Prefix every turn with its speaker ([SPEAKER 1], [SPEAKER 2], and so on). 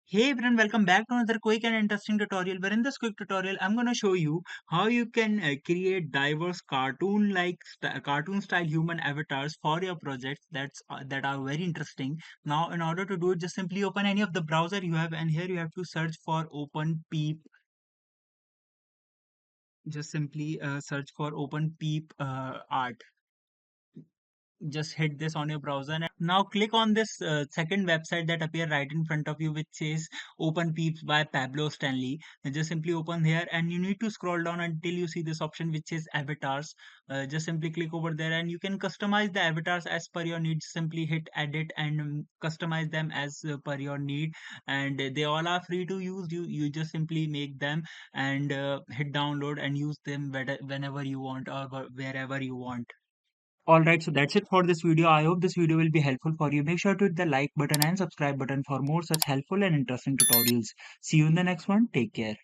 [SPEAKER 1] Hey everyone, welcome back to another quick and interesting tutorial. Where in this quick tutorial, I'm going to show you how you can create diverse cartoon style human avatars for your projects that are very interesting. Now, in order to do it, just simply open any of the browser you have, and here you have to search for OpenPeep. Just simply search for OpenPeep art. Just hit this on your browser and now click on this second website that appear right in front of you, which says Open Peeps by Pablo Stanley. And just simply open here and you need to scroll down until you see this option which is avatars. Just simply click over there and you can customize the avatars as per your needs. Simply hit edit and customize them as per your need, and they all are free to use. You just simply make them and hit download and use them whenever you want or wherever you want. Alright, so that's it for this video. I hope this video will be helpful for you. Make sure to hit the like button and subscribe button for more such helpful and interesting tutorials. See you in the next one. Take care.